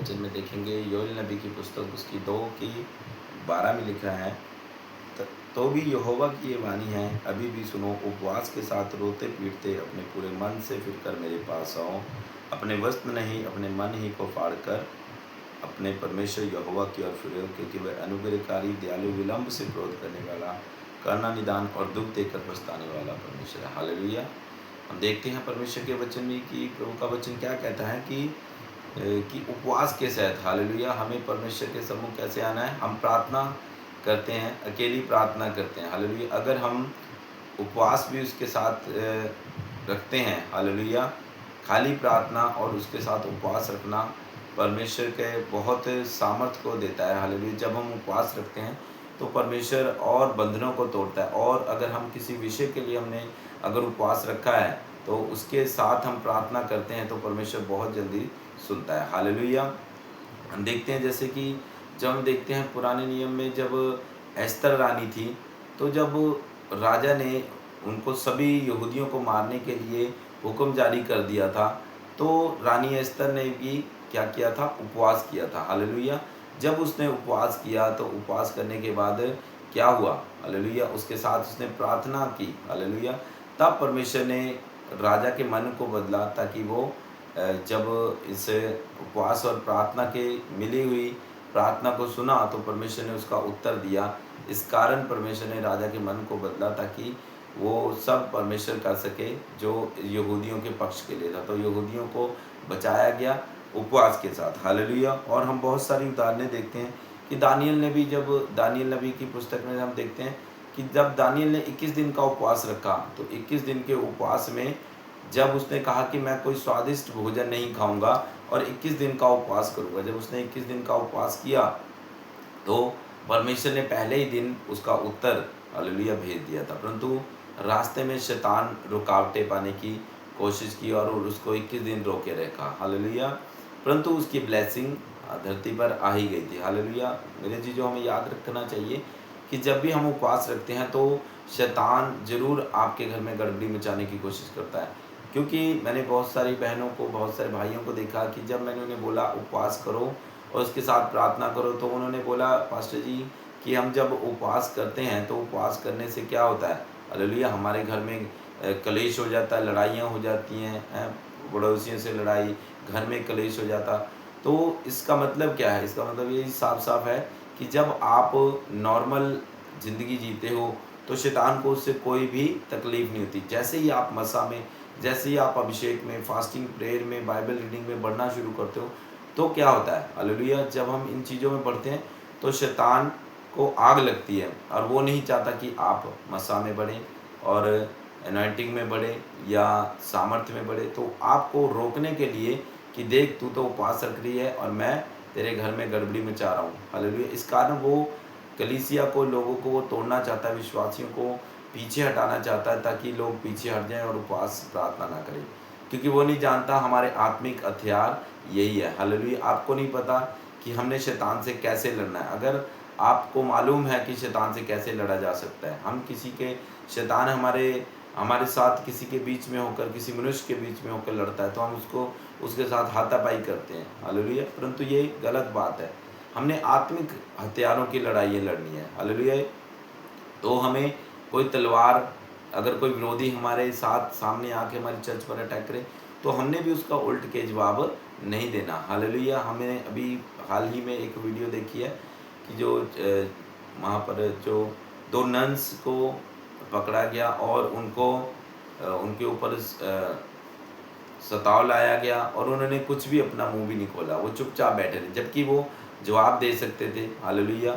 वचन में देखेंगे, योएल नबी की पुस्तक उसकी 2 की 12 में लिखा है, तो भी यहोवा की ये वाणी है, अभी भी सुनो, उपवास के साथ रोते पीटते अपने पूरे मन से फिरकर मेरे पास आओ, अपने वस्त्र नहीं अपने मन ही को फाड़ कर अपने परमेश्वर यहोवा की ओर फिरो, क्योंकि वह अनुग्रहकारी, दयालु, विलंब से क्रोध करने वाला, करना निदान और दुख देकर पछताने वाला परमेश्वर है। हालेलुया। हम देखते हैं परमेश्वर के वचन में कि प्रभु का वचन क्या कहता है कि उपवास के साथ, हालेलुया, हमें परमेश्वर के सम्मुख कैसे आना है। हम प्रार्थना करते हैं, अकेली प्रार्थना करते हैं, हालेलुया। अगर हम उपवास भी उसके साथ रखते हैं, हालेलुया, खाली प्रार्थना और उसके साथ उपवास रखना परमेश्वर के बहुत सामर्थ्य को देता है, हालेलुया। जब हम उपवास रखते हैं तो परमेश्वर और बंधनों को तोड़ता है, और अगर हम किसी विषय के लिए हमने अगर उपवास रखा है तो उसके साथ हम प्रार्थना करते हैं तो परमेश्वर बहुत जल्दी सुनता है, हालेलुया। हम देखते हैं जैसे कि जब हम देखते हैं पुराने नियम में, जब एस्तर रानी थी, तो जब राजा ने उनको सभी यहूदियों को मारने के लिए हुक्म जारी कर दिया था, तो रानी एस्तर ने भी क्या किया था, उपवास किया था, हालेलुया। जब उसने उपवास किया तो उपवास करने के बाद क्या हुआ, हालेलुया, उसके साथ उसने प्रार्थना की, हालेलुया, तब परमेश्वर ने राजा के मन को बदला, ताकि वो जब इस उपवास और प्रार्थना के मिली हुई प्रार्थना को सुना तो परमेश्वर ने उसका उत्तर दिया। इस कारण परमेश्वर ने राजा के मन को बदला, ताकि वो सब परमेश्वर कर सके जो यहूदियों के पक्ष के लिए था। तो यहूदियों को बचाया गया उपवास के साथ, हालेलुया। और हम बहुत सारी उदाहरणें देखते हैं कि दानियल ने भी, जब दानियल नबी की पुस्तक में हम देखते हैं कि जब दानियल ने 21 दिन का उपवास रखा, तो 21 दिन के उपवास में जब उसने कहा कि मैं कोई स्वादिष्ट भोजन नहीं खाऊंगा और 21 दिन का उपवास करूंगा, जब उसने 21 दिन का उपवास किया तो परमेश्वर ने पहले ही दिन उसका उत्तर, हालेलुया, भेज दिया था। परंतु रास्ते में शैतान रुकावटें पाने की कोशिश की और उसको 21 दिन रोके रखा, हालेलुया। परंतु उसकी ब्लेसिंग धरती पर आ ही गई थी, हालेलुया। मेरे जी, जो हमें याद रखना चाहिए कि जब भी हम उपवास रखते हैं तो शैतान ज़रूर आपके घर में गड़बड़ी मचाने की कोशिश करता है। क्योंकि मैंने बहुत सारी बहनों को, बहुत सारे भाइयों को देखा कि जब मैंने उन्हें बोला उपवास करो और उसके साथ प्रार्थना करो, तो उन्होंने बोला, पास्टर जी, कि हम जब उपवास करते हैं तो उपवास करने से क्या होता है, हालेलुया, हमारे घर में कलेश हो जाता है, लड़ाइयाँ हो जाती हैं, पड़ोसियों से लड़ाई, घर में कलेश हो जाता। तो इसका मतलब क्या है? इसका मतलब ये साफ साफ है कि जब आप नॉर्मल ज़िंदगी जीते हो तो शैतान को उससे कोई भी तकलीफ़ नहीं होती। जैसे ही आप मसा में, जैसे ही आप अभिषेक में, फास्टिंग, प्रेयर में, बाइबल रीडिंग में बढ़ना शुरू करते हो, तो क्या होता है, हालेलुया, जब हम इन चीज़ों में बढ़ते हैं तो शैतान को आग लगती है और वो नहीं चाहता कि आप मसा में बढ़ें और एनॉइंटिंग में बढ़े या सामर्थ्य में बढ़े। तो आपको रोकने के लिए कि देख, तू तो उपवास रख रही है और मैं तेरे घर में गड़बड़ी मचा रहा हूँ, हालेलुया। इस कारण वो कलीसिया को, लोगों को वो तोड़ना चाहता है, विश्वासियों को पीछे हटाना चाहता है, ताकि लोग पीछे हट जाएं और उपवास प्रार्थना ना करें, क्योंकि वो नहीं जानता हमारे आत्मिक हथियार यही है, हालेलुया। आपको नहीं पता कि हमने शैतान से कैसे लड़ना है। अगर आपको मालूम है कि शैतान से कैसे लड़ा जा सकता है, हम किसी के, शैतान हमारे हमारे साथ किसी के बीच में होकर, किसी मनुष्य के बीच में होकर लड़ता है, तो हम उसको, उसके साथ हाथापाई करते हैं, हालेलुया। परंतु ये गलत बात है। हमने आत्मिक हथियारों की लड़ाइयाँ लड़नी है, हालेलुया। तो हमें कोई तलवार, अगर कोई विरोधी हमारे साथ सामने आके हमारी चर्च पर अटैक करे, तो हमने भी उसका उल्ट के जवाब नहीं देना, हालेलुया। हमें अभी हाल ही में एक वीडियो देखी है कि जो वहाँ पर जो 2 नन्स को पकड़ा गया और उनको उनके ऊपर सताव लाया गया और उन्होंने कुछ भी अपना मुंह भी नहीं खोला, वो चुपचाप बैठे थे, जबकि वो जवाब दे सकते थे, हालेलुया।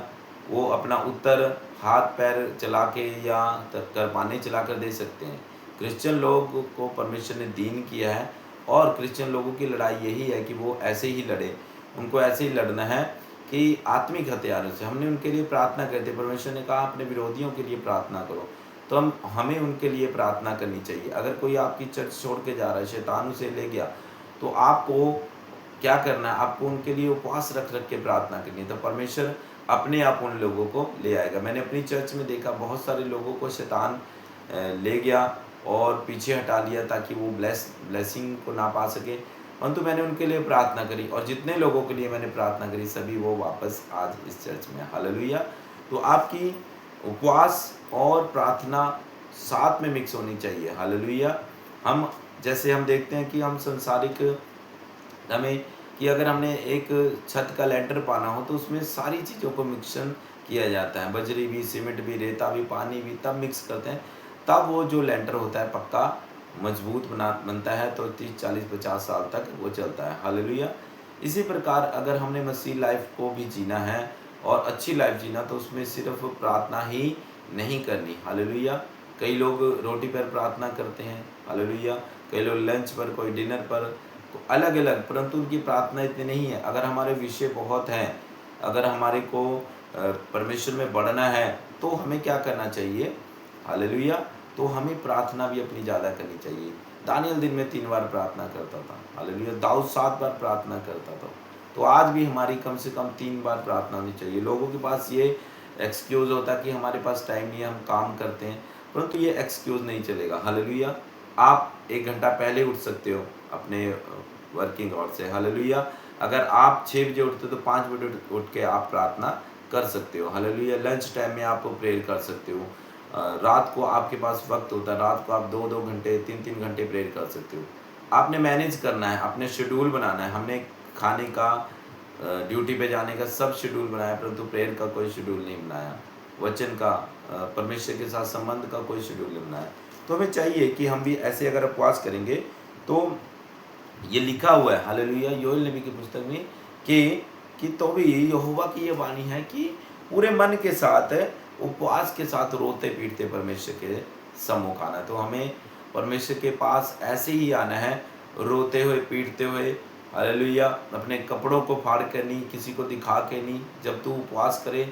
वो अपना उत्तर हाथ पैर चला के या करपाने चला कर दे सकते हैं। क्रिश्चियन लोग को परमेश्वर ने दीन किया है और क्रिश्चियन लोगों की लड़ाई यही है कि वो ऐसे ही लड़े, उनको ऐसे ही लड़ना है कि आत्मिक हथियारों से। हमने उनके लिए प्रार्थना करते, परमेश्वर ने कहा अपने विरोधियों के लिए प्रार्थना करो, तो हमें उनके लिए प्रार्थना करनी चाहिए। अगर कोई आपकी चर्च छोड़ के जा रहा है, शैतान उसे ले गया, तो आपको क्या करना है, आपको उनके लिए उपवास रख रख के प्रार्थना करनी है, तो परमेश्वर अपने आप उन लोगों को ले आएगा। मैंने अपनी चर्च में देखा, बहुत सारे लोगों को शैतान ले गया और पीछे हटा लिया ताकि वो ब्लेसिंग को ना पा सके। परंतु मैंने उनके लिए प्रार्थना करी, और जितने लोगों के लिए मैंने प्रार्थना करी सभी वो वापस आज इस चर्च में। हालेलुया। तो आपकी उपवास और प्रार्थना साथ में मिक्स होनी चाहिए। हालेलुया। हम जैसे हम देखते हैं कि हम संसारिक हमें कि अगर हमने एक छत का लेंटर पाना हो तो उसमें सारी चीज़ों को मिक्सन किया जाता है, बजरी भी, सीमेंट भी, रेता भी, पानी भी, तब मिक्स करते हैं, तब वो जो लेंटर होता है पक्का मजबूत बनता है, तो 30 40 50 साल तक वो चलता है। हालेलुया। इसी प्रकार अगर हमने मसीह लाइफ को भी जीना है और अच्छी लाइफ जीना, तो उसमें सिर्फ प्रार्थना ही नहीं करनी। हालेलुया। कई लोग रोटी पर प्रार्थना करते हैं। हालेलुया। कई लोग लंच पर, कोई डिनर पर, अलग अलग, परंतु उनकी प्रार्थना इतनी नहीं है। अगर हमारे विषय बहुत हैं, अगर हमारे को परमेश्वर में बढ़ना है, तो हमें क्या करना चाहिए? हालेलुया। तो हमें प्रार्थना भी अपनी ज़्यादा करनी चाहिए। दानियल दिन में 3 बार प्रार्थना करता था। हालेलुया। दाऊद 7 बार प्रार्थना करता था। तो आज भी हमारी कम से कम 3 बार प्रार्थना होनी चाहिए। लोगों के पास ये एक्सक्यूज़ होता है कि हमारे पास टाइम नहीं है, हम काम करते हैं, परंतु ये एक्सक्यूज़ नहीं चलेगा। हालेलुया। आप 1 घंटा पहले उठ सकते हो अपने वर्किंग आवर से। हालेलुया। अगर आप 6 बजे उठते हो तो 5 बजे उठ के आप प्रार्थना कर सकते हो। हालेलुया। लंच टाइम में आप प्रेयर कर सकते हो। रात को आपके पास वक्त होता है, रात को आप 2 2 घंटे, 3 3 घंटे प्रेयर कर सकते हो। आपने मैनेज करना है, अपने शेड्यूल बनाना है। हमने खाने का, ड्यूटी पे जाने का सब शेड्यूल बनाया, परंतु प्रेयर का कोई शेड्यूल नहीं बनाया, वचन का, परमेश्वर के साथ संबंध का कोई शेड्यूल नहीं बनाया। तो हमें चाहिए कि हम भी ऐसे अगर उपवास करेंगे, तो ये लिखा हुआ है हालेलुया योएल नबी की पुस्तक में कि तो भी यहोवा की ये वाणी है कि पूरे मन के साथ, उपवास के साथ रोते पीटते परमेश्वर के सम्मुख आना। तो हमें परमेश्वर के पास ऐसे ही आना है, रोते हुए पीटते हुए। हालेलुया। अपने कपड़ों को फाड़ कर नहीं, किसी को दिखा के नहीं। जब तू उपवास करे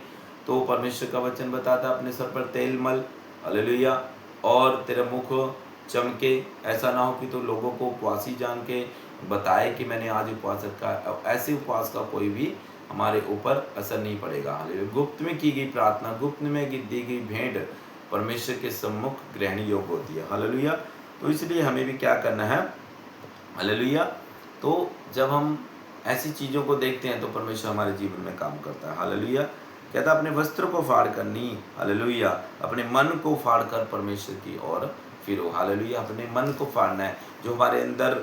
तो परमेश्वर का वचन बताता अपने सर पर तेल मल। हालेलुया। और तेरा मुख चमके, ऐसा ना हो कि तो लोगों को उपवासी जान के बताए कि मैंने आज उपवास रखा। ऐसे उपवास का कोई भी हमारे ऊपर असर नहीं पड़ेगा। हालेलुया। गुप्त में की गई प्रार्थना, गुप्त में दी गई भेंट परमेश्वर के सम्मुख ग्रहण योग्य होती है। हालेलुया। तो इसलिए हमें भी क्या करना है? हालेलुया। तो जब हम ऐसी चीज़ों को देखते हैं तो परमेश्वर हमारे जीवन में काम करता है। हालेलुया। कहता अपने वस्त्र को फाड़ कर नहीं, हालेलुया, अपने मन को फाड़ कर परमेश्वर की ओर फिरो। हालेलुया। अपने मन को फाड़ना है। जो हमारे अंदर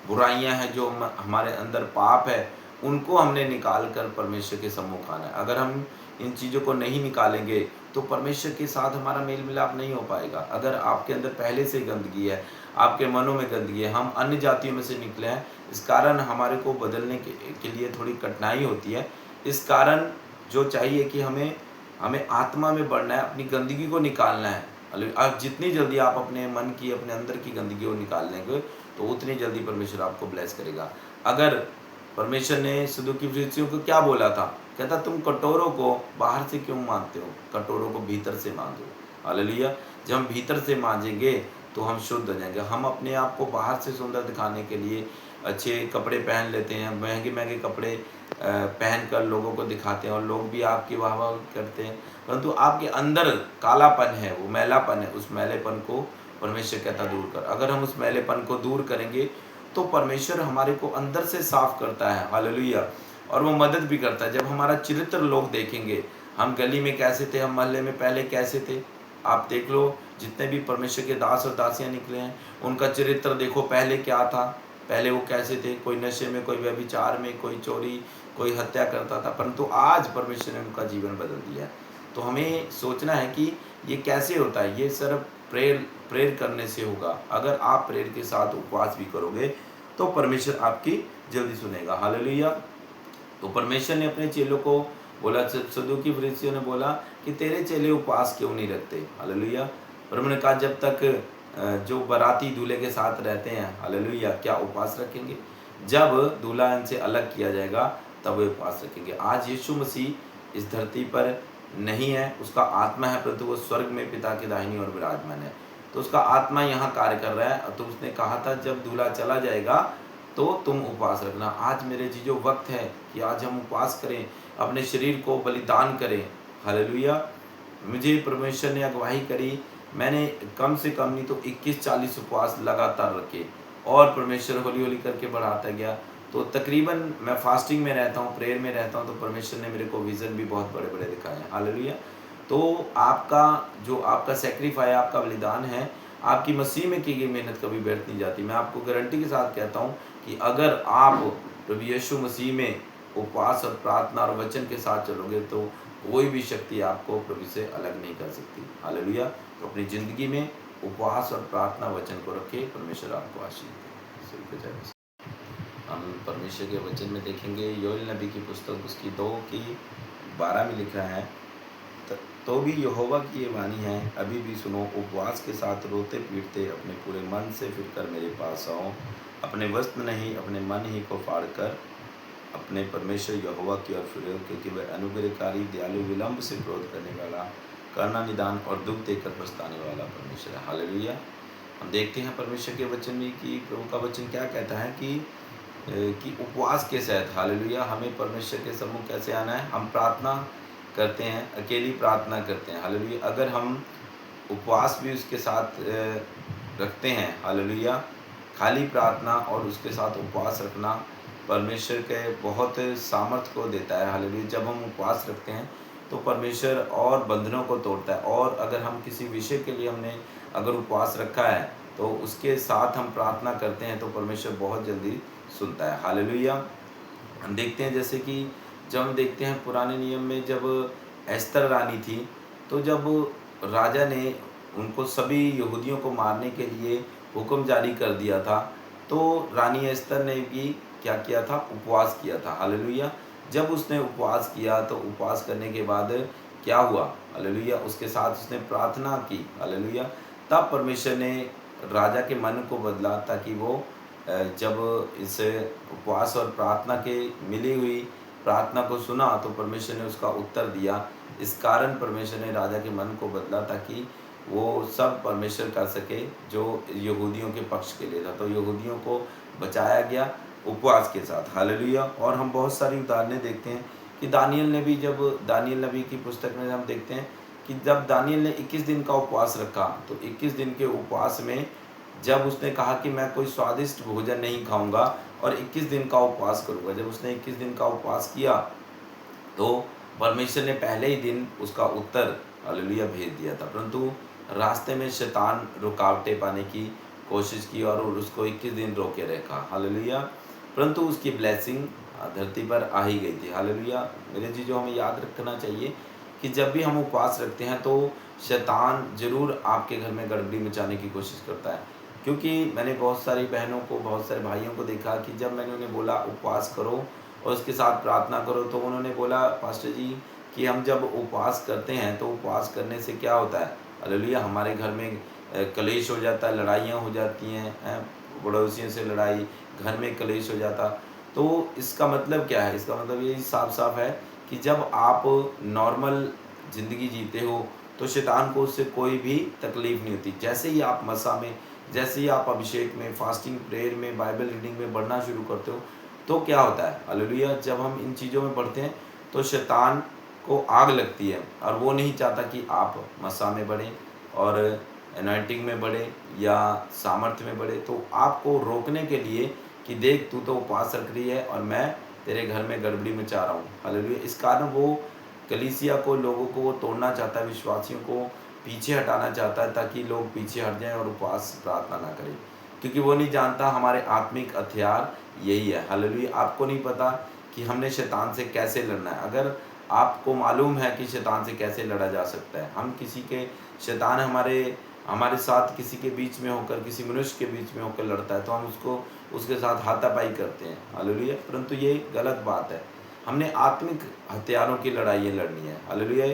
बुराइयां हैं, जो हमारे अंदर पाप है, उनको हमने निकाल कर परमेश्वर के सम्मुख आना है। अगर हम इन चीज़ों को नहीं निकालेंगे तो परमेश्वर के साथ हमारा मेल मिलाप नहीं हो पाएगा। अगर आपके अंदर पहले से गंदगी है, आपके मनों में गंदगी है, हम अन्य जातियों में से निकले हैं, इस कारण हमारे को बदलने के लिए थोड़ी कठिनाई होती है। इस कारण जो चाहिए कि हमें आत्मा में बढ़ना है, अपनी गंदगी को निकालना है। अब जितनी जल्दी आप अपने मन की, अपने अंदर की गंदगी को निकाल लेंगे तो उतनी जल्दी परमेश्वर आपको ब्लेस करेगा। अगर परमेश्वर ने सदूकी फरीसियों को क्या बोला था? कहता तुम कटोरों को बाहर से क्यों मांजते हो, कटोरों को भीतर से मांजो। हालेलुया। जब हम भीतर से मांजेंगे तो हम शुद्ध हो जाएंगे। हम अपने आप को बाहर से सुंदर दिखाने के लिए अच्छे कपड़े पहन लेते हैं, महंगे महंगे कपड़े पहन कर लोगों को दिखाते हैं और लोग भी आपकी वाह वाह करते हैं, परंतु आपके अंदर कालापन है, वो मैलापन है। उस मैलेपन को परमेश्वर कहता दूर कर। अगर हम उस मैलेपन को दूर करेंगे तो परमेश्वर हमारे को अंदर से साफ करता है। हालेलुया। और वो मदद भी करता है। जब हमारा चरित्र लोग देखेंगे, हम गली में कैसे थे, हम मोहल्ले में पहले कैसे थे, आप देख लो, जितने भी परमेश्वर के दास और दासियाँ निकले हैं उनका चरित्र देखो, पहले क्या था, पहले वो कैसे थे। कोई नशे में, कोई व्यभिचार में, कोई चोरी, कोई हत्या करता था, परंतु आज परमेश्वर ने उनका जीवन बदल दिया है। तो हमें सोचना है कि ये कैसे होता है। ये सिर्फ प्रेयर करने से होगा। अगर आप प्रेयर के साथ उपवास भी करोगे तो परमेश्वर आपकी जल्दी सुनेगा। हालेलुया। तो परमेश्वर ने अपने चेलों को बोला, सदूकी फरीसियों ने बोला कि तेरे चेले उपवास क्यों नहीं रखते। हालेलुया। पर उन्होंने कहा जब तक जो बाराती दूल्हे के साथ रहते हैं, हालेलुया, क्या उपवास रखेंगे? जब दूल्हा इनसे अलग किया जाएगा तब वे उपवास रखेंगे। आज यीशु मसीह इस धरती पर नहीं है, उसका आत्मा है, परंतु वो स्वर्ग में पिता के दाहिनी ओर विराजमान है। तो उसका आत्मा यहाँ कार्य कर रहा है। तो उसने कहा था जब दूल्हा चला जाएगा तो तुम उपवास रखना। आज मेरे जी जो वक्त है कि आज हम उपवास करें, अपने शरीर को बलिदान करें। हालेलुया। मुझे परमेश्वर ने अगवाई करी, मैंने कम से कम नहीं तो 21 40 उपवास लगातार रखे। और परमेश्वर हौली हौली करके बढ़ाता गया। तो तकरीबन मैं फास्टिंग में रहता हूँ, प्रेयर में रहता हूँ, तो परमेश्वर ने मेरे को विज़न भी बहुत बड़े बड़े दिखाए हैं। हालेलुया। तो आपका जो आपका सेक्रीफाई, आपका बलिदान है, आपकी मसीह में की गई मेहनत कभी व्यर्थ नहीं जाती। मैं आपको गारंटी के साथ कहता हूँ कि अगर आप प्रभु यीशु मसीह में उपवास और प्रार्थना और वचन के साथ चलोगे तो कोई भी शक्ति आपको प्रभु से अलग नहीं कर सकती। हालेलुया। तो अपनी ज़िंदगी में उपवास और प्रार्थना वचन को रखे। परमेश्वर आपको आशीष दे। सिर पे जय मसीह। हम परमेश्वर के वचन में देखेंगे योएल नबी की पुस्तक उसकी 2 की 12 में लिखा है, तो भी यहोवा की ये वाणी है, अभी भी सुनो, उपवास के साथ रोते पीटते अपने पूरे मन से फिरकर मेरे पास आओ, अपने वस्त्र नहीं अपने मन ही को फाड़ कर अपने परमेश्वर यहोवा की ओर फिरो, क्योंकि वह अनुग्रहकारी, दयालु, विलंब से क्रोध करने वाला, करना निदान और दुख देकर पछताने वाला परमेश्वर है। हालेलुया। हम देखते हैं परमेश्वर के वचन में कि प्रभु का वचन क्या कहता है कि उपवास के साथ, हालेलुया, हमें परमेश्वर के सम्मुख कैसे आना है। हम प्रार्थना करते हैं, अकेली प्रार्थना करते हैं। हालेलुया। अगर हम उपवास भी उसके साथ रखते हैं, हालेलुया, खाली प्रार्थना और उसके साथ उपवास रखना परमेश्वर के बहुत सामर्थ्य को देता है। हालेलुया। जब हम उपवास रखते हैं तो परमेश्वर और बंधनों को तोड़ता है, और अगर हम किसी विषय के लिए हमने अगर उपवास रखा है तो उसके साथ हम प्रार्थना करते हैं तो परमेश्वर बहुत जल्दी सुनता है। हालेलुया। हम देखते हैं जैसे कि जब हम देखते हैं पुराने नियम में जब एस्तर रानी थी, तो जब राजा ने उनको सभी यहूदियों को मारने के लिए हुक्म जारी कर दिया था, तो रानी एस्तर ने भी क्या किया था, उपवास किया था। हालेलुया। जब उसने उपवास किया तो उपवास करने के बाद क्या हुआ, हालेलुया, उसके साथ उसने प्रार्थना की। हालेलुया। तब परमेश्वर ने राजा के मन को बदला, ताकि वो जब इस उपवास और प्रार्थना के मिली हुई प्रार्थना को सुना तो परमेश्वर ने उसका उत्तर दिया। इस कारण परमेश्वर ने राजा के मन को बदला, ताकि वो सब परमेश्वर कर सके जो यहूदियों के पक्ष के लिए था। तो यहूदियों को बचाया गया उपवास के साथ। हालेलुया। और हम बहुत सारी उदाहरणें देखते हैं कि दानियल ने भी, जब दानियल नबी की पुस्तक में हम देखते हैं कि जब दानियल ने 21 दिन का उपवास रखा, तो 21 दिन के उपवास में जब उसने कहा कि मैं कोई स्वादिष्ट भोजन नहीं खाऊंगा और 21 दिन का उपवास करूंगा, जब उसने 21 दिन का उपवास किया तो परमेश्वर ने पहले ही दिन उसका उत्तर, हालेलुया, भेज दिया था। परंतु रास्ते में शैतान रुकावटें पाने की कोशिश की और उसको 21 दिन रोके रखा। हालेलुया। परंतु उसकी ब्लेसिंग धरती पर आ ही गई थी। हालेलुया। मेरे जी, जो हमें याद रखना चाहिए कि जब भी हम उपवास रखते हैं तो शैतान ज़रूर आपके घर में गड़बड़ी मचाने की कोशिश करता है। क्योंकि मैंने बहुत सारी बहनों को, बहुत सारे भाइयों को देखा कि जब मैंने उन्हें बोला उपवास करो और उसके साथ प्रार्थना करो, तो उन्होंने बोला, पास्टर जी, कि हम जब उपवास करते हैं तो उपवास करने से क्या होता है, हालेलुया, हमारे घर में कलेश हो जाता है, लड़ाइयाँ हो जाती हैं, पड़ोसियों से लड़ाई, घर में कलेश हो जाता। तो इसका मतलब क्या है? इसका मतलब ये साफ साफ है कि जब आप नॉर्मल ज़िंदगी जीते हो तो शैतान को उससे कोई भी तकलीफ़ नहीं होती। जैसे ही आप मसा में, जैसे ही आप अभिषेक में, फास्टिंग, प्रेयर में, बाइबल रीडिंग में बढ़ना शुरू करते हो तो क्या होता है, हालेलुया, जब हम इन चीज़ों में बढ़ते हैं तो शैतान को आग लगती है और वो नहीं चाहता कि आप मसा में बढ़ें और एनॉइंटिंग में बढ़े या सामर्थ्य में बढ़े। तो आपको रोकने के लिए कि देख, तू तो उपवास रख रही है और मैं तेरे घर में गड़बड़ी मचा रहा हूँ, हालेलुया, इस कारण वो कलीसिया को, लोगों को वो तोड़ना चाहता है, विश्वासियों को पीछे हटाना चाहता है, ताकि लोग पीछे हट जाएं और उपवास प्रार्थना ना करें, क्योंकि वो नहीं जानता हमारे आत्मिक हथियार यही है। हालेलुया। आपको नहीं पता कि हमने शैतान से कैसे लड़ना है। अगर आपको मालूम है कि शैतान से कैसे लड़ा जा सकता है, हम किसी के, शैतान हमारे साथ किसी के बीच में होकर, किसी मनुष्य के बीच में होकर लड़ता है तो हम उसके साथ हाथापाई करते हैं। हालेलुया। परंतु ये गलत बात है। हमने आत्मिक हथियारों की लड़ाइयाँ लड़नी है। हालेलुया।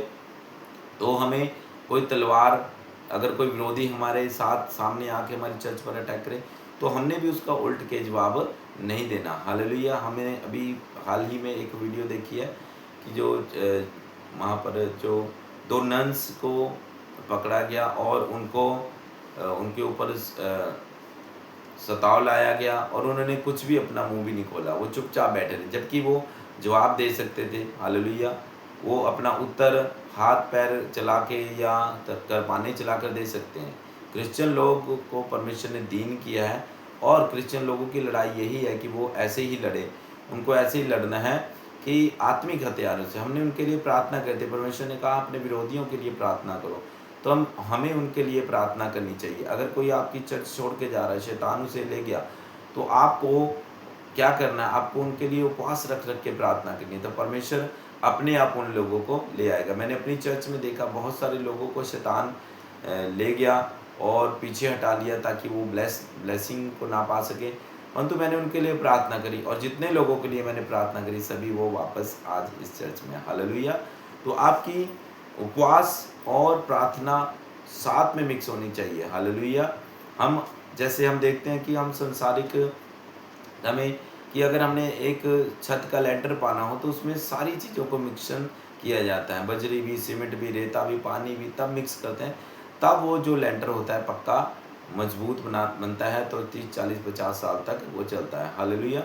तो हमें कोई तलवार, अगर कोई विरोधी हमारे साथ सामने आके हमारी चर्च पर अटैक करे तो हमने भी उसका उल्ट के जवाब नहीं देना। हालेलुया। हमें अभी हाल ही में एक वीडियो देखी है कि जो वहाँ पर जो 2 नन्स को पकड़ा गया और उनको उनके ऊपर सताव लाया गया और उन्होंने कुछ भी अपना मुंह भी नहीं खोला, वो चुपचाप बैठे थे, जबकि वो जवाब दे सकते थे। हालेलुया। वो अपना उत्तर हाथ पैर चला के या करपाने चला कर दे सकते हैं। क्रिश्चियन लोग को परमेश्वर ने दीन किया है और क्रिश्चियन लोगों की लड़ाई यही है कि वो ऐसे ही लड़े, उनको ऐसे ही लड़ना है कि आत्मिक हथियारों से। हमने उनके लिए प्रार्थना करते, परमेश्वर ने कहा अपने विरोधियों के लिए प्रार्थना करो, तो हमें उनके लिए प्रार्थना करनी चाहिए। अगर कोई आपकी चर्च छोड़ के जा रहा है, शैतान उसे ले गया, तो आपको क्या करना है, आपको उनके लिए उपवास रख रख के प्रार्थना करनी है, तो परमेश्वर अपने आप उन लोगों को ले आएगा। मैंने अपनी चर्च में देखा बहुत सारे लोगों को शैतान ले गया और पीछे हटा लिया ताकि वो ब्लेसिंग को ना पा सके, परंतु मैंने उनके लिए प्रार्थना करी और जितने लोगों के लिए मैंने प्रार्थना करी सभी वो वापस आज इस चर्च में। हालेलुया। तो आपकी उपवास और प्रार्थना साथ में मिक्स होनी चाहिए। हालेलुया। हम जैसे हम देखते हैं कि हम संसारिक हमें कि अगर हमने एक छत का लेंटर पाना हो तो उसमें सारी चीज़ों को मिक्सन किया जाता है, बजरी भी, सीमेंट भी, रेता भी, पानी भी, तब मिक्स करते हैं, तब वो जो लेंटर होता है पक्का मजबूत बनता है, तो 30 40 50 साल तक वो चलता है। हालेलुया।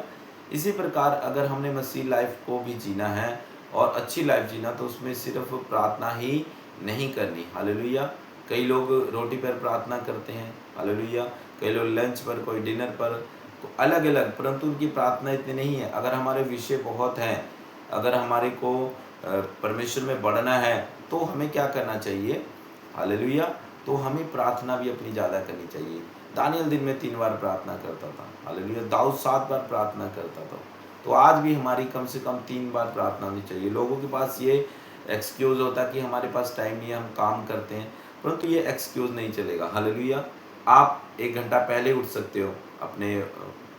इसी प्रकार अगर हमने मसीह लाइफ को भी जीना है और अच्छी लाइफ जीना, तो उसमें सिर्फ प्रार्थना ही नहीं करनी। हालेलुया। कई लोग रोटी पर प्रार्थना करते हैं। हालेलुया। कई लोग लंच पर, कोई डिनर पर, अलग अलग, परंतु उनकी प्रार्थना इतनी नहीं है। अगर हमारे विषय बहुत हैं, अगर हमारे को परमेश्वर में बढ़ना है, तो हमें क्या करना चाहिए। हालेलुया। तो हमें प्रार्थना भी अपनी ज़्यादा करनी चाहिए। दानियल दिन में 3 बार प्रार्थना करता था। हालेलुया। दाऊद 7 बार प्रार्थना करता था। तो आज भी हमारी कम से कम 3 बार प्रार्थना होनी चाहिए। लोगों के पास ये एक्सक्यूज़ होता कि हमारे पास टाइम नहीं है, हम काम करते हैं, परंतु ये एक्सक्यूज़ नहीं चलेगा। हालेलुया। आप 1 घंटा पहले उठ सकते हो अपने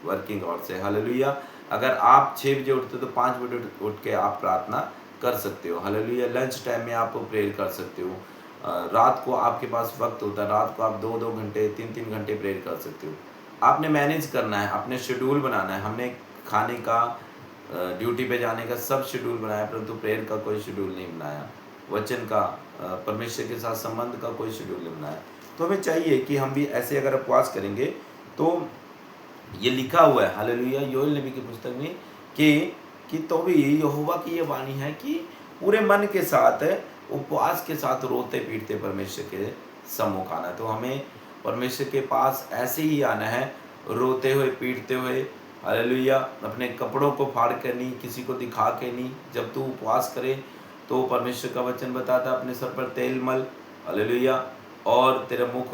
वर्किंग आवर से। हालेलुया। अगर आप 6 बजे उठते हो तो 5 बजे उठ के आप प्रार्थना कर सकते हो। हालेलुया। लंच टाइम में आप प्रेयर कर सकते हो। रात को आपके पास वक्त होता है, रात को आप 2-2 घंटे, 3-3 घंटे प्रेयर कर सकते हो। आपने मैनेज करना है, अपने शेड्यूल बनाना है। हमने खाने का, ड्यूटी पे जाने का सब शेड्यूल बनाया, परंतु प्रेयर का कोई शेड्यूल नहीं बनाया, वचन का, परमेश्वर के साथ संबंध का कोई शेड्यूल नहीं बनाया। तो हमें चाहिए कि हम भी ऐसे अगर उपवास करेंगे, तो ये लिखा हुआ है हालेलुया योएल नबी की पुस्तक में कि तो भी यहोवा की ये वाणी है कि पूरे मन के साथ, उपवास के साथ रोते पीटते परमेश्वर के सम्मुख आना। तो हमें परमेश्वर के पास ऐसे ही आना है, रोते हुए पीटते हुए। हालेलुया। अपने कपड़ों को फाड़ कर नहीं, किसी को दिखा के नहीं। जब तू उपवास करे तो परमेश्वर का वचन बताता अपने सर पर तेल मल। हालेलुया। और तेरा मुख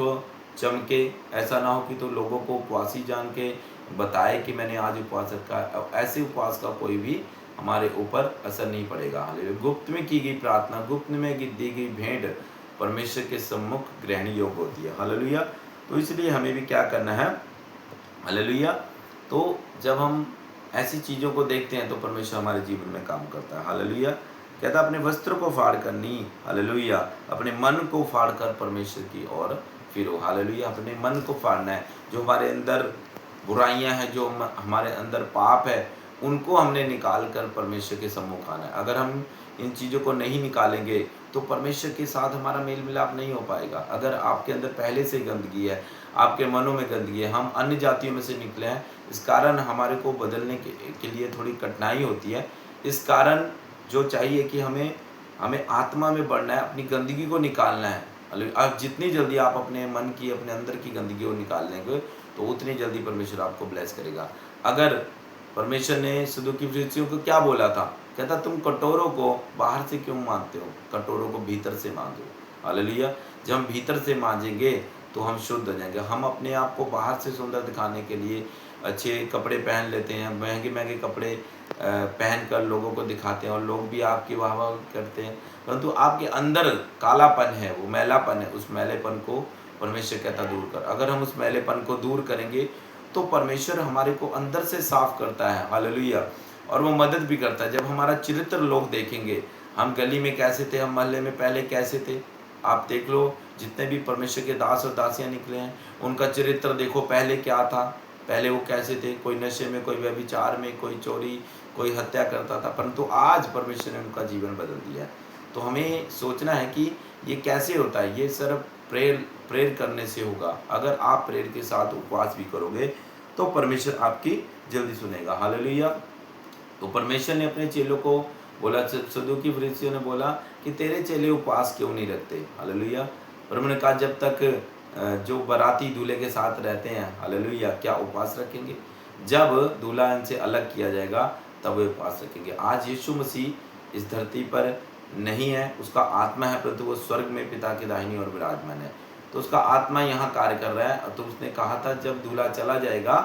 चमके, ऐसा ना हो कि तो लोगों को उपवासी जान के बताए कि मैंने आज उपवास रखा है। ऐसे उपवास का कोई भी हमारे ऊपर असर नहीं पड़ेगा। हालेलुया। गुप्त में की गई प्रार्थना, गुप्त में दी गई भेंट परमेश्वर के सम्मुख ग्रहण योग्य होती है। हालेलुया। तो इसलिए हमें भी क्या करना है। हालेलुया। तो जब हम ऐसी चीज़ों को देखते हैं तो परमेश्वर हमारे जीवन में काम करता है। हालेलुया। कहता अपने वस्त्र को फाड़ कर नहीं, हालेलुया, अपने मन को फाड़ कर परमेश्वर की ओर फिरो। हालेलुया। अपने मन को फाड़ना है। जो हमारे अंदर बुराइयां हैं, जो हमारे अंदर पाप है, उनको हमने निकाल कर परमेश्वर के सम्मुख आना है। अगर हम इन चीज़ों को नहीं निकालेंगे तो परमेश्वर के साथ हमारा मेल मिलाप नहीं हो पाएगा। अगर आपके अंदर पहले से गंदगी है, आपके मनों में गंदगी है, हम अन्य जातियों में से निकले हैं, इस कारण हमारे को बदलने के लिए थोड़ी कठिनाई होती है। इस कारण जो चाहिए कि हमें आत्मा में बढ़ना है, अपनी गंदगी को निकालना है। अब जितनी जल्दी आप अपने मन की, अपने अंदर की गंदगी को निकाल लेंगे तो उतनी जल्दी परमेश्वर आपको ब्लेस करेगा। अगर परमेश्वर ने सदूकी फरीसियों को क्या बोला था, कहता तुम कटोरों को बाहर से क्यों मांजते हो, कटोरों को भीतर से मांजो। हालेलुया। जब हम भीतर से मांजेंगे तो हम शुद्ध हो जाएंगे। हम अपने आप को बाहर से सुंदर दिखाने के लिए अच्छे कपड़े पहन लेते हैं, महंगे महंगे कपड़े पहन कर लोगों को दिखाते हैं और लोग भी आपकी वाह वाह करते हैं, परंतु आपके अंदर कालापन है, वो मैलापन है, उस मैलेपन को परमेश्वर कहता दूर कर। अगर हम उस मैलेपन को दूर करेंगे तो परमेश्वर हमारे को अंदर से साफ करता है। हालेलुया। और वो मदद भी करता है। जब हमारा चरित्र लोग देखेंगे, हम गली में कैसे थे, हम मोहल्ले में पहले कैसे थे, आप देख लो जितने भी परमेश्वर के दास और दासियाँ निकले हैं, उनका चरित्र देखो पहले क्या था, पहले वो कैसे थे। कोई नशे में, कोई व्यभिचार में, कोई चोरी, कोई हत्या करता था, परंतु आज परमेश्वर ने उनका जीवन बदल दिया। तो हमें सोचना है कि ये कैसे होता है। ये सिर्फ प्रेयर करने से होगा। अगर आप प्रेयर के साथ उपवास भी करोगे तो परमेश्वर आपकी जल्दी सुनेगा। हालेलुया। तो परमेश्वर ने अपने चेलों को बोला, सदूकी फरीसियों ने बोला कि तेरे चेले उपवास क्यों नहीं रखते। हालेलुया। और उन्होंने कहा जब तक जो बाराती दूल्हे के साथ रहते हैं, हालेलुया, क्या उपवास रखेंगे? जब दूल्हा इनसे अलग किया जाएगा तब वे उपवास रखेंगे। आज यीशु मसीह इस धरती पर नहीं है, उसका आत्मा है, परंतु वो स्वर्ग में पिता की दाहिनी ओर विराजमान है। तो उसका आत्मा यहाँ कार्य कर रहा है। तो उसने कहा था जब दूल्हा चला जाएगा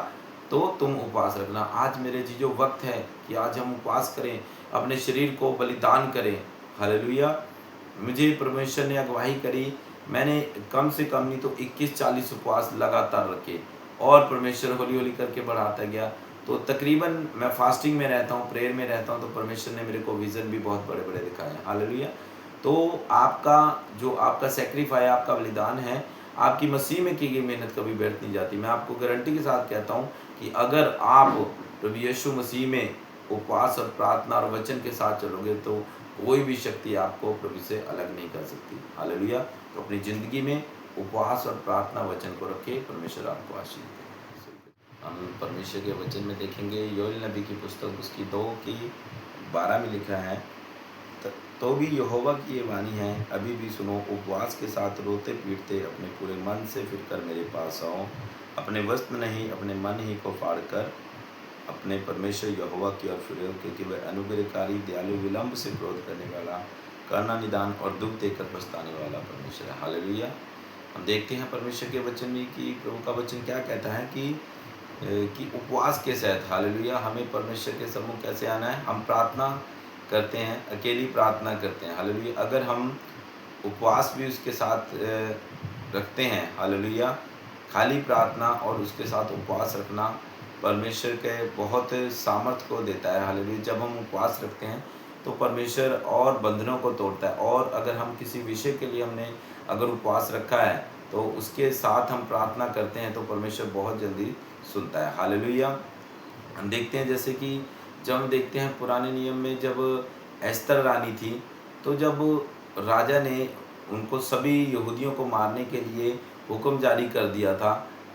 तो तुम उपवास रखना। आज मेरे जीजो वक्त है कि आज हम उपवास करें, अपने शरीर को बलिदान करें, हालेलुया। मुझे परमेश्वर ने अगुवाई करी, मैंने कम से कम नहीं तो 21-40 उपवास लगातार रखे और परमेश्वर हौली हौली करके बढ़ाता गया। तो तकरीबन मैं फास्टिंग में रहता हूँ, प्रेयर में रहता हूँ, तो परमेश्वर ने मेरे को विज़न भी बहुत बड़े बड़े दिखाए हैं, हालेलुया। तो आपका जो आपका सेक्रीफाई, आपका बलिदान है, आपकी मसीह में की गई मेहनत कभी व्यर्थ नहीं जाती। मैं आपको गारंटी के साथ कहता हूँ कि अगर आप प्रभु यीशु मसीह में उपवास और प्रार्थना और वचन के साथ चलोगे तो कोई भी शक्ति आपको प्रभु से अलग नहीं कर सकती, हालेलुया। तो अपनी ज़िंदगी में उपवास और प्रार्थना वचन को रखें, परमेश्वर आपको आशीष दे। हम परमेश्वर के वचन में देखेंगे योएल नबी की पुस्तक उसकी 2:12 में लिखा है, तो भी यहोवा की ये वाणी है, अभी भी सुनो, उपवास के साथ रोते पीटते अपने पूरे मन से फिरकर मेरे पास आओ, अपने वस्त्र नहीं अपने मन ही को फाड़ कर अपने परमेश्वर यहोवा की ओर फिरो, क्योंकि वह अनुग्रहकारी, दयालु, विलंब से क्रोध करने वाला, करना निदान और दुख देकर पछताने वाला परमेश्वर है, हालेलुया। हम देखते हैं परमेश्वर के वचन में कि प्रभु का वचन क्या कहता है कि उपवास के साथ, हालेलुया, हमें परमेश्वर के सम्मुख कैसे आना है। हम प्रार्थना करते हैं, अकेली प्रार्थना करते हैं, हालेलुया। अगर हम उपवास भी उसके साथ रखते हैं, हालेलुया, खाली प्रार्थना और उसके साथ उपवास रखना परमेश्वर के बहुत सामर्थ्य को देता है, हालेलुया। जब हम उपवास रखते हैं तो परमेश्वर और बंधनों को तोड़ता है, और अगर हम किसी विषय के लिए हमने अगर उपवास रखा है तो उसके साथ हम प्रार्थना करते हैं तो परमेश्वर बहुत जल्दी सुनता है, हालेलुया। हम देखते हैं जैसे कि जब हम देखते हैं पुराने नियम में जब एस्तर रानी थी, तो जब राजा ने उनको सभी यहूदियों को मारने के लिए हुक्म जारी कर दिया था,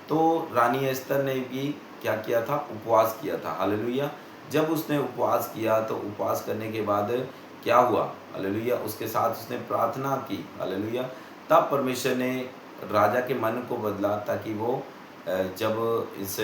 तो रानी एस्तर ने भी क्या किया था, उपवास किया था, हालेलुया। जब उसने उपवास किया तो उपवास करने के बाद क्या हुआ, हालेलुया, उसके साथ उसने प्रार्थना की, हालेलुया। तब परमेश्वर ने राजा के मन को बदला, ताकि वो जब इस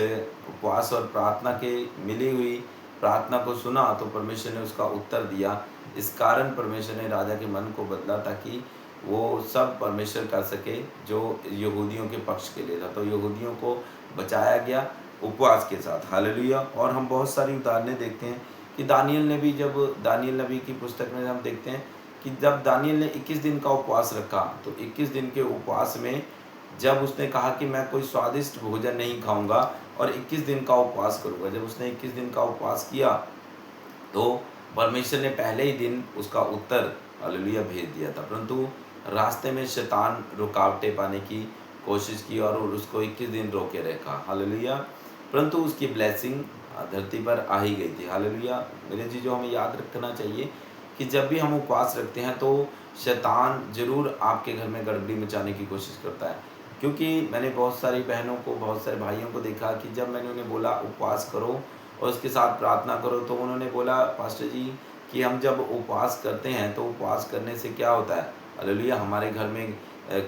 उपवास और प्रार्थना के मिली हुई प्रार्थना को सुना तो परमेश्वर ने उसका उत्तर दिया। इस कारण परमेश्वर ने राजा के मन को बदला, ताकि वो सब परमेश्वर कर सके जो यहूदियों के पक्ष के लिए था। तो यहूदियों को बचाया गया उपवास के साथ, हालेलुया। और हम बहुत सारी उदाहरणें देखते हैं कि दानियल ने भी, जब दानियल नबी की पुस्तक में हम देखते हैं कि जब दानियल ने 21 दिन का उपवास रखा, तो 21 दिन के उपवास में जब उसने कहा कि मैं कोई स्वादिष्ट भोजन नहीं खाऊंगा और 21 दिन का उपवास करूंगा, जब उसने 21 दिन का उपवास किया तो परमेश्वर ने पहले ही दिन उसका उत्तर, हालेलुया, भेज दिया था। परंतु रास्ते में शैतान रुकावटें पाने की कोशिश की और उसको 21 दिन रोके रखा, हालेलुया। परंतु उसकी ब्लेसिंग धरती पर आ ही गई थी, हालेलुया। मेरे जी, जो हमें याद रखना चाहिए कि जब भी हम उपवास रखते हैं तो शैतान ज़रूर आपके घर में गड़बड़ी मचाने की कोशिश करता है। क्योंकि मैंने बहुत सारी बहनों को, बहुत सारे भाइयों को देखा कि जब मैंने उन्हें बोला उपवास करो और उसके साथ प्रार्थना करो, तो उन्होंने बोला पास्टर जी कि हम जब उपवास करते हैं तो उपवास करने से क्या होता है, हालेलुया, हमारे घर में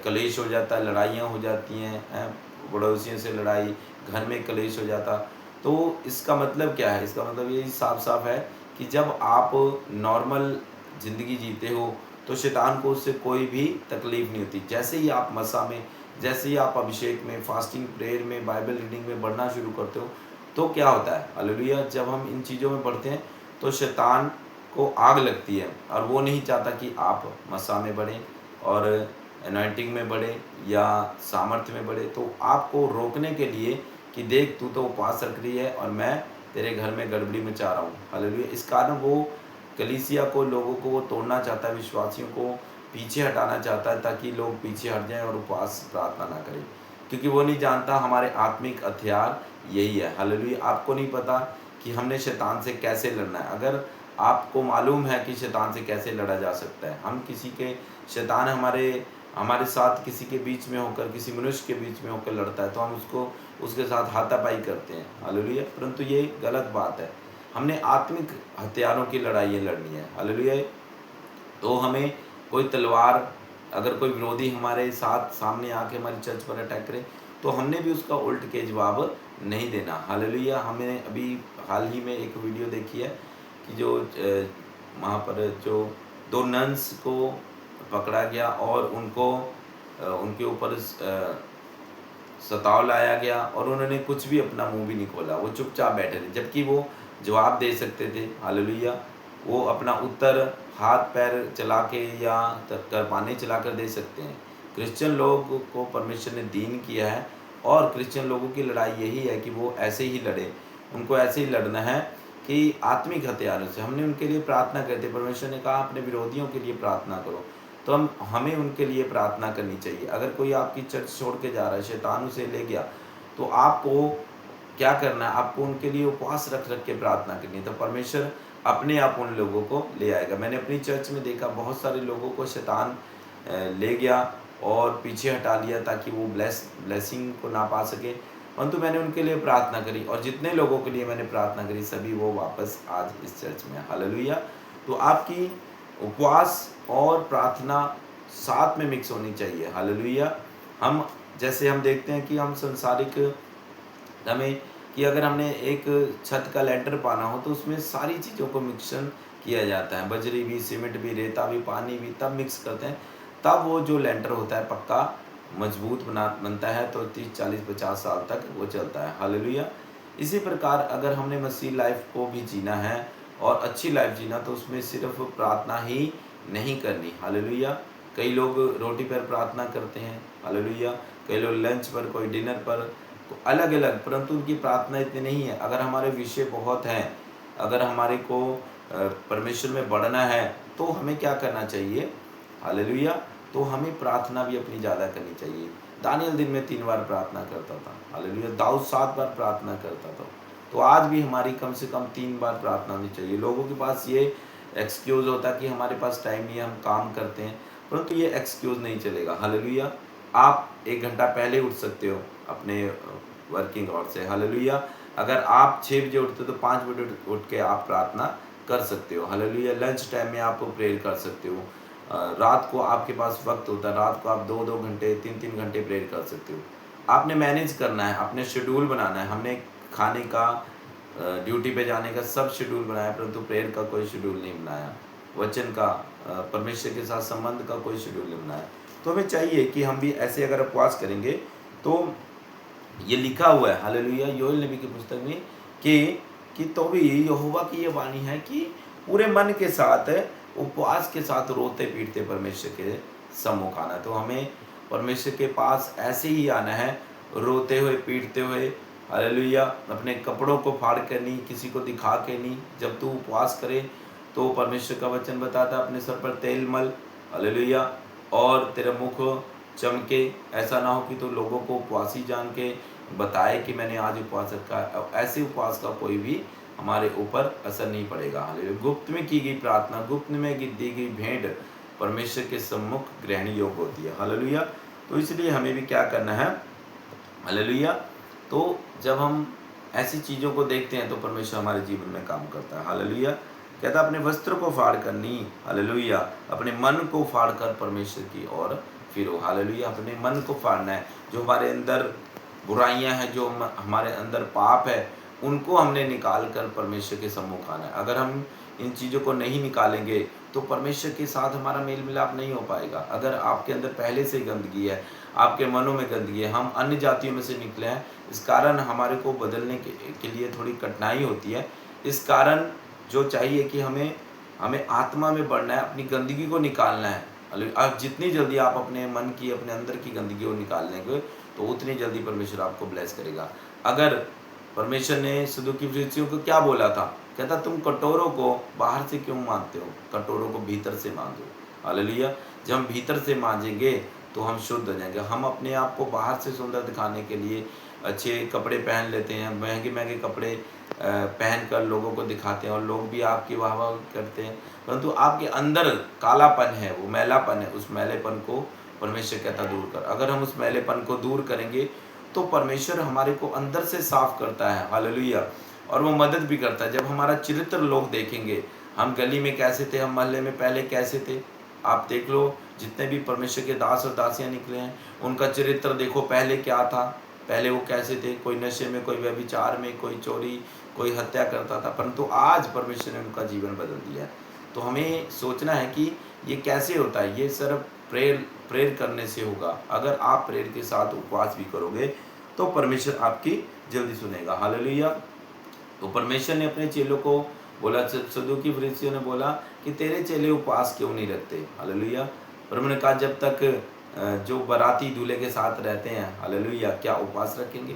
कलेश हो जाता है, लड़ाइयाँ हो जाती हैं, पड़ोसियों से लड़ाई, घर में कलेश हो जाता। तो इसका मतलब क्या है? इसका मतलब यही साफ साफ है कि जब आप नॉर्मल ज़िंदगी जीते हो तो शैतान को उससे कोई भी तकलीफ़ नहीं होती। जैसे ही आप मसा में, जैसे ही आप अभिषेक में, फास्टिंग, प्रेयर में, बाइबल रीडिंग में बढ़ना शुरू करते हो तो क्या होता है, हालेलुया, जब हम इन चीज़ों में बढ़ते हैं तो शैतान को आग लगती है और वो नहीं चाहता कि आप मसा में बढ़ें और एनॉइंटिंग में बढ़े या सामर्थ्य में बढ़े। तो आपको रोकने के लिए कि देख, तू तो उपवास रख रही है और मैं तेरे घर में गड़बड़ी मचा रहा हूँ, हालेलुया। इस कारण वो कलीसिया को, लोगों को वो तोड़ना चाहता है, विश्वासियों को पीछे हटाना चाहता है, ताकि लोग पीछे हट जाएं और उपवास प्रार्थना ना करें, क्योंकि वो नहीं जानता हमारे आत्मिक हथियार यही है, हालेलुया। आपको नहीं पता कि हमने शैतान से कैसे लड़ना है। अगर आपको मालूम है कि शैतान से कैसे लड़ा जा सकता है, हम किसी के, शैतान हमारे साथ किसी के बीच में होकर, किसी मनुष्य के बीच में होकर लड़ता है तो हम उसके साथ हाथापाई करते हैं, हालेलुया। परंतु ये गलत बात है। हमने आत्मिक हथियारों की लड़ाइयाँ लड़नी है, हालेलुया। तो हमें कोई तलवार अगर कोई विरोधी हमारे साथ सामने आके हमारी चर्च पर अटैक करे तो हमने भी उसका उल्ट के जवाब नहीं देना। हालेलुया। हमने अभी हाल ही में एक वीडियो देखी है कि जो वहाँ पर जो 2 नन्स को पकड़ा गया और उनको उनके ऊपर सताव लाया गया और उन्होंने कुछ भी अपना मुंह भी नहीं खोला, वो चुपचाप बैठे थे, जबकि वो जवाब दे सकते थे। हालेलुया। वो अपना उत्तर हाथ पैर चला के या करपाने चला कर दे सकते हैं। क्रिश्चियन लोग को परमेश्वर ने दीन किया है और क्रिश्चियन लोगों की लड़ाई यही है कि वो ऐसे ही लड़े, उनको ऐसे ही लड़ना है कि आत्मिक हथियारों से। हमने उनके लिए प्रार्थना करते, परमेश्वर ने कहा अपने विरोधियों के लिए प्रार्थना करो, तो हमें उनके लिए प्रार्थना करनी चाहिए। अगर कोई आपकी चर्च छोड़ के जा रहा है, शैतान उसे ले गया, तो आपको क्या करना है, आपको उनके लिए उपवास रख रख के प्रार्थना करनी है, तो परमेश्वर अपने आप उन लोगों को ले आएगा। मैंने अपनी चर्च में देखा बहुत सारे लोगों को शैतान ले गया और पीछे हटा लिया ताकि वो ब्लेसिंग को ना पा सके, परंतु मैंने उनके लिए प्रार्थना करी और जितने लोगों के लिए मैंने प्रार्थना करी सभी वो वापस आज इस चर्च में। हालेलुया। तो आपकी उपवास और प्रार्थना साथ में मिक्स होनी चाहिए। हालेलुया। हम जैसे हम देखते हैं कि हम संसारिक हमें कि अगर हमने एक छत का लेंटर पाना हो तो उसमें सारी चीज़ों को मिक्सन किया जाता है, बजरी भी, सीमेंट भी, रेता भी, पानी भी, तब मिक्स करते हैं, तब वो जो लेंटर होता है पक्का मजबूत बनता है, तो 30 40 50 साल तक वो चलता है। हालेलुया। इसी प्रकार अगर हमने मसीह लाइफ को भी जीना है और अच्छी लाइफ जीना, तो उसमें सिर्फ प्रार्थना ही नहीं करनी। हालेलुया। कई लोग रोटी पर प्रार्थना करते हैं। हालेलुया। कई लोग लंच पर, कोई डिनर पर, तो अलग अलग, परंतु उनकी प्रार्थना इतनी नहीं है। अगर हमारे विषय बहुत हैं, अगर हमारे को परमेश्वर में बढ़ना है तो हमें क्या करना चाहिए। हालेलुया। तो हमें प्रार्थना भी अपनी ज़्यादा करनी चाहिए। दानियल दिन में 3 बार प्रार्थना करता था। हालेलुया। दाऊद 7 बार प्रार्थना करता था। तो आज भी हमारी कम से कम 3 बार प्रार्थना होनी चाहिए। लोगों के पास ये एक्सक्यूज़ होता है कि हमारे पास टाइम नहीं है, हम काम करते हैं, परंतु ये एक्सक्यूज़ नहीं चलेगा। हालेलुया। आप 1 घंटा पहले उठ सकते हो अपने वर्किंग आवर से। हालेलुया। अगर आप 6 बजे उठते हो तो 5 बजे उठ के आप प्रार्थना कर सकते हो। हालेलुया। लंच टाइम में आप प्रेयर कर सकते हो। रात को आपके पास वक्त होता है, रात को आप 2-2 घंटे 3-3 घंटे प्रेयर कर सकते हो। आपने मैनेज करना है, अपने शेड्यूल बनाना है। हमने खाने का, ड्यूटी पे जाने का सब शेड्यूल बनाया, परंतु प्रेयर का कोई शेड्यूल नहीं बनाया, वचन का, परमेश्वर के साथ संबंध का कोई शेड्यूल नहीं बनाया। तो हमें चाहिए कि हम भी ऐसे अगर उपवास करेंगे तो ये लिखा हुआ है। हालेलुया। योएल नबी की पुस्तक में कि तो भी यहोवा की ये वाणी है कि पूरे मन के साथ, उपवास के साथ, रोते पीटते परमेश्वर के सम्मुख आना। तो हमें परमेश्वर के पास ऐसे ही आना है, रोते हुए, पीटते हुए। हालेलुया। अपने कपड़ों को फाड़ कर नहीं, किसी को दिखा के नहीं। जब तू उपवास करे तो परमेश्वर का वचन बताता अपने सर पर तेल मल। हालेलुया। और तेरा मुख चमके, ऐसा ना हो कि तो लोगों को उपवासी जान के बताए कि मैंने आज उपवास रखा। ऐसे उपवास का कोई भी हमारे ऊपर असर नहीं पड़ेगा। हालेलुया। गुप्त में की गई प्रार्थना, गुप्त में दी गई भेंट परमेश्वर के सम्मुख ग्रहण योग्य होती है। हालेलुया। तो इसलिए हमें भी क्या करना है। हालेलुया। तो जब हम ऐसी चीज़ों को देखते हैं तो परमेश्वर हमारे जीवन में काम करता है। हालेलुया। कहता अपने वस्त्र को फाड़ कर नहीं, हालेलुया, अपने मन को फाड़ कर परमेश्वर की ओर फिरो। हालेलुया। अपने मन को फाड़ना है। जो हमारे अंदर बुराइयां हैं, जो हमारे अंदर पाप है, उनको हमने निकाल कर परमेश्वर के सम्मुख आना है। अगर हम इन चीज़ों को नहीं निकालेंगे तो परमेश्वर के साथ हमारा मेल मिलाप नहीं हो पाएगा। अगर आपके अंदर पहले से गंदगी है, आपके मनों में गंदगी है, हम अन्य जातियों में से निकले हैं, इस कारण हमारे को बदलने के लिए थोड़ी कठिनाई होती है। इस कारण जो चाहिए कि हमें आत्मा में बढ़ना है, अपनी गंदगी को निकालना है। अब जितनी जल्दी आप अपने मन की, अपने अंदर की गंदगी को निकाल लेंगे तो उतनी जल्दी परमेश्वर आपको ब्लेस करेगा। अगर परमेश्वर ने सदूकी फरीसियों को क्या बोला था, कहता तुम कटोरों को बाहर से क्यों मांजते हो, कटोरों को भीतर से मांजो। हालेलुया। जब हम भीतर से मांजेंगे तो हम शुद्ध हो जाएंगे। हम अपने आप को बाहर से सुंदर दिखाने के लिए अच्छे कपड़े पहन लेते हैं, महंगे महंगे कपड़े पहन कर लोगों को दिखाते हैं और लोग भी आपकी वाह वाह करते हैं, परंतु आपके अंदर कालापन है, वो मैलापन है, उस मैलेपन को परमेश्वर कहता दूर कर। अगर हम उस मैलेपन को दूर करेंगे तो परमेश्वर हमारे को अंदर से साफ करता है। हालेलुया। और वो मदद भी करता है। जब हमारा चरित्र लोग देखेंगे, हम गली में कैसे थे, हम मोहल्ले में पहले कैसे थे, आप देख लो, जितने भी परमेश्वर के दास और दासियां निकले हैं, उनका चरित्र देखो पहले क्या था, पहले वो कैसे थे, कोई नशे में, कोई व्यभिचार में, कोई चोरी, कोई हत्या करता था, परंतु आज परमेश्वर ने उनका जीवन बदल दिया है। तो हमें सोचना है कि ये कैसे होता है, ये सिर्फ प्रेयर करने से होगा। अगर आप प्रेयर के साथ उपवास भी करोगे तो परमेश्वर आपकी जल्दी सुनेगा। हालेलुया। तो परमेश्वर ने अपने चेलों को बोला, सदूकी फरीसियों ने बोला कि तेरे चेले उपवास क्यों नहीं रखते। हालेलुया। प्रभु ने कहा जब तक जो बाराती दूल्हे के साथ रहते हैं, हालेलुया, क्या उपवास रखेंगे?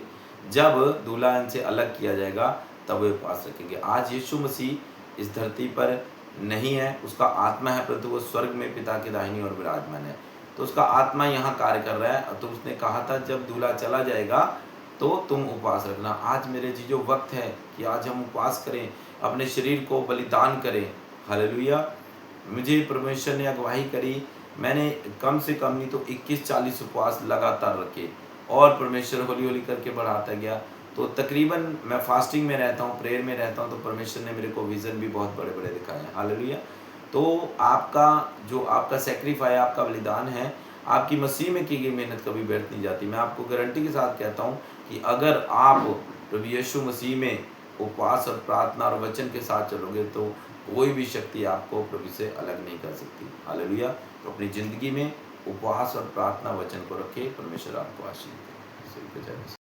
जब दूल्हा इनसे अलग किया जाएगा तब वे उपवास रखेंगे। आज यीशु मसीह इस धरती पर नहीं है, उसका आत्मा है, परंतु वो स्वर्ग में पिता के दाहिनी ओर विराजमान है। तो उसका आत्मा यहाँ कार्य कर रहा है। तो उसने कहा था जब दूल्हा चला जाएगा तो तुम उपवास रखना। आज मेरे जीजो वक्त है कि आज हम उपवास करें, अपने शरीर को बलिदान करें। हालेलुया। मुझे परमेश्वर ने अगुवाई करी, मैंने कम से कम नहीं तो 21-40 उपवास लगातार रखे और परमेश्वर हौली हौली करके बढ़ाता गया। तो तकरीबन मैं फास्टिंग में रहता हूँ, प्रेयर में रहता हूँ, तो परमेश्वर ने मेरे को विज़न भी बहुत बड़े बड़े दिखाए हैं। हालेलुया। तो आपका जो आपका सेक्रीफाई, आपका बलिदान है, आपकी मसीह में की गई मेहनत कभी व्यर्थ नहीं जाती। मैं आपको गारंटी के साथ कहता हूँ कि अगर आप प्रभु यीशु मसीह में उपवास और प्रार्थना और वचन के साथ चलोगे तो कोई भी शक्ति आपको प्रभु से अलग नहीं कर सकती। हालेलुया। तो अपनी ज़िंदगी में उपवास और प्रार्थना वचन को रखें। परमेश्वर आपको आशीष दे।